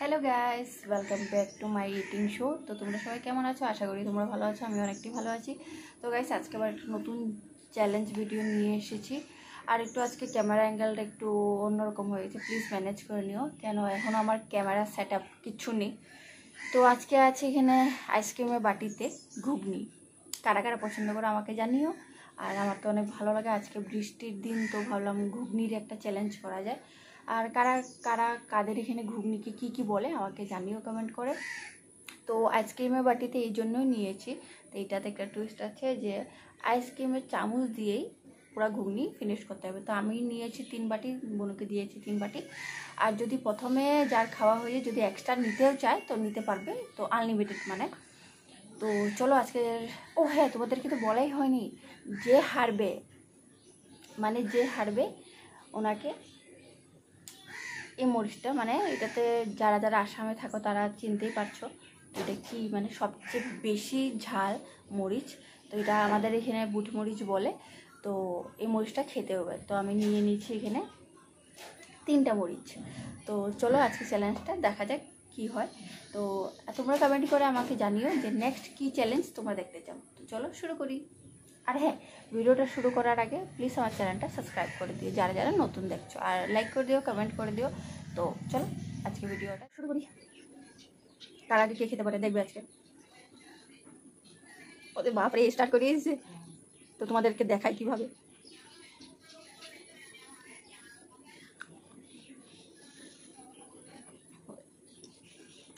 Hello guys, welcome back to my eating show. তো তোমরা সবাই কেমন আছো? আশা করি তোমরা ভালো আছো। আমি অনেকটাই ভালো আছি। তো গাইস, আজকে আবার একটা নতুন চ্যালেঞ্জ ভিডিও নিয়ে এসেছি। আর একটু আজকে ক্যামেরা অ্যাঙ্গেলটা একটু অন্যরকম হয়ে গেছে, প্লিজ ম্যানেজ করে নিও। কেন এখন আমার ক্যামেরা সেট আপ কিচ্ছু নেই। তো আজকে আছে এখানে আইসক্রিমের বাটিতে ঘুগনি। কারা কারা পছন্দ করে আমাকে জানিও। আর আমার তো অনেক ভালো লাগে, আজকে বৃষ্টির দিন, তো ভাবলাম ঘুগনির একটা চ্যালেঞ্জ করা যায়। আর কারা কারা কাদের এখানে ঘুগনিকে কী কী বলে আমাকে জানিও কমেন্ট করে। তো আইসক্রিমের বাটিতে এই জন্যই নিয়েছি। তো এইটাতে একটা টুইস্ট আছে যে আইসক্রিমের চামচ দিয়েই পুরো ঘুগনি ফিনিশ করতে হবে। তো আমি নিয়েছি 3 বাটি, বোনকে দিয়েছি 3 বাটি। আর যদি প্রথমে যার খাওয়া হয়ে যদি এক্সট্রা নিতেও চায় তো নিতে পারবে, তো আনলিমিটেড মানে। তো চলো আজকে, ও হ্যাঁ, তোমাদেরকে তো বলাই হয়নি, যে হারবে ওনাকে এই মরিচটা, মানে এটাতে যারা যারা আসামে থাকো তারা চিনতেই পারছো এটা কি, মানে সবচেয়ে বেশি ঝাল মরিচ। তো এটা আমাদের এখানে বুট মরিচ বলে। তো এই মরিচটা খেতে হবে। তো আমি নিয়ে নিচ্ছি এখানে 3টা মরিচ। তো চলো আজকে চ্যালেঞ্জটা দেখা যাক কি হয়। তো তোমরা কমেন্ট করে আমাকে জানিও যে নেক্সট কি চ্যালেঞ্জ তোমরা দেখতে চাও। তো চলো শুরু করি। আর হ্যাঁ, ভিডিওটা শুরু করার আগে প্লিজ আমার চ্যানেলটা সাবস্ক্রাইব করে দিও যারা যারা নতুন দেখছো, আর লাইক করে দিও, কমেন্ট করে দিও। তো চলো আজকে ভিডিওটা শুরু করি। তার আগে কে খেতে পারে দেখবে আজকে। ওদের বাপরে স্টার্ট করে দিয়েছে। তো তোমাদেরকে দেখাই কিভাবে।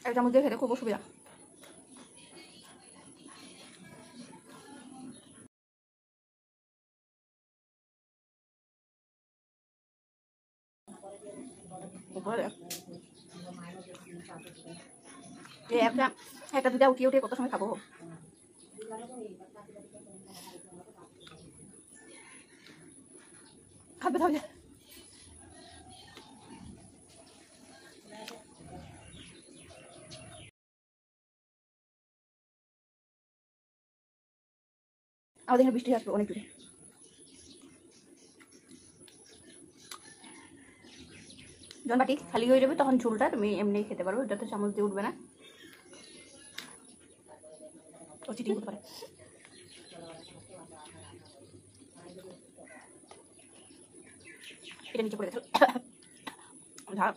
এক চামচ দিয়ে খেতে খুব অসুবিধা। একটা একটা দুটা উঠিয়ে উঠিয়ে কত সময় খাবো। খাবে তাহলে। আমাদের এখানে বৃষ্টি আসবে অনেক দূরে। যখন বাটি খালি হয়ে যাবে তখন ঝোলটা তুমি এমনি খেতে পারো, এটাতে চামচ দিয়ে উঠবে না। ও চিটিং করতে পারে। এটা নিচে পড়ে গেছে ঝাল।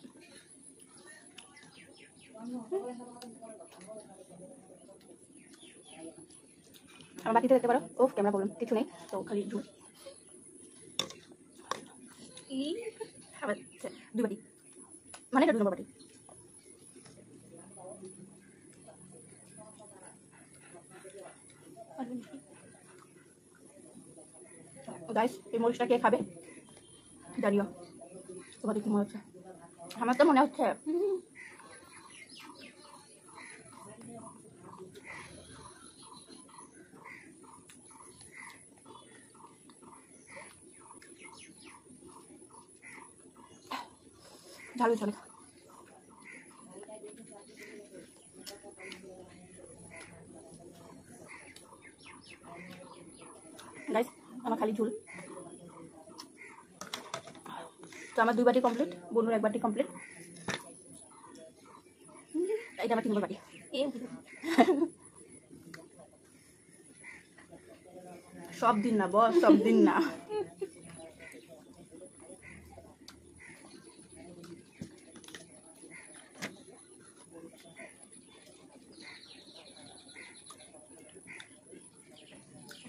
আমার বাটিতে দেখতে পারো, ও ক্যামেরা প্রবলেম কিছু নেই, তো খালি ঝোল। খাবার 2 বাটি, মানে এটা 2 নম্বর বাটি। গাইস, এই মরিচটা কে খাবে জানিও। তোমাদের কি মনে হচ্ছে? আমার তো মনে হচ্ছে ঝাল ঝাল। গাইস, আমার খালি ঝোল। তো আমার 2 বাটি কমপ্লিট, বোনের 1 বাটি কমপ্লিট। এটা আমার 3 নম্বর বাটি। সব দিন না বস, সব দিন না।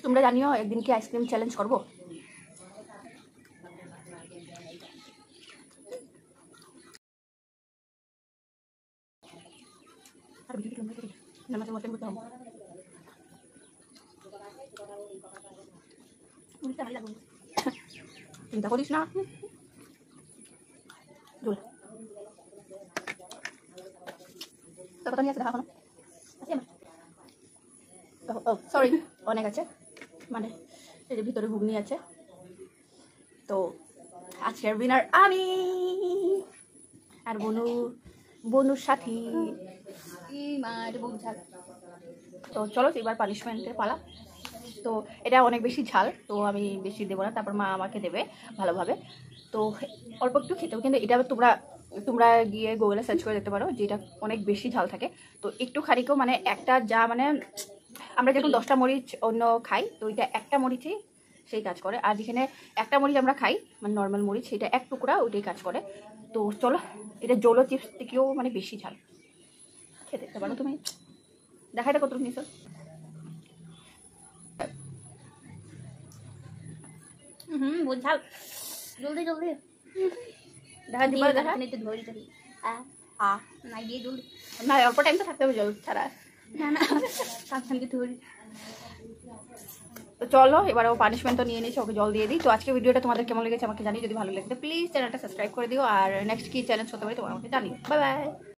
তোমরা জানিও একদিন কি আইসক্রিম চ্যালেঞ্জ করবো। চিন্তা করিস না, ঝোল কত নিয়ে আছে দেখা এখনো ও সরি, অনেক আছে, মানে এই যে ভিতরে ঘুগনি আছে। তো আজকের উইনার আমি আর বনুর সাথী। তো চলো এবার পানিশমেন্টের পালা। তো এটা অনেক বেশি ঝাল, তো আমি বেশি দেবো না, তারপর মা আমাকে দেবে ভালোভাবে। তো অল্প একটু খেতেও, কিন্তু এটা তোমরা তোমরা গিয়ে গুগলে সার্চ করে দেখতে পারো, যেটা অনেক বেশি ঝাল থাকে। তো একটু খানিকও মানে একটা যা মানে আমরা যখন 10টা মরিচ অন্য খাই, তো ওইটা একটা মরিচই সেই কাজ করে। আর যেখানে একটা মরিচ আমরা খাই মানে নর্মাল মরিচ, সেটা এক টুকরা ওইটাই কাজ করে। তো চলো, এটা জোলো চিপস থেকেও মানে বেশি ঝাল, খেয়ে দেখতে পারো তুমি। দেখাই দেখো তুমি নিছো। বহুত ঝাল, জলদি জলদি দেখা দিবা, দেখা একটু ধরে ধরি না গিয়ে জলদি না, অল্প টাইম তো থাকতে হবে জল ছাড়া। না না সাবধানকে ধরি। তো চলো, এবার ও পানিশমেন্ট তো নিয়ে নিয়েছে, ওকে জল দিয়ে দিই। তো আজকে ভিডিওটা তোমাদের কেমন লেগেছে আমাকে জানিয়ে, যদি ভালো লাগে প্লিজ চ্যানেলটা সাবস্ক্রাইব করে দিও। আর নেক্সট কি চ্যালেঞ্জ হতে পারে তোমার আমাকে জানিও। Bye bye.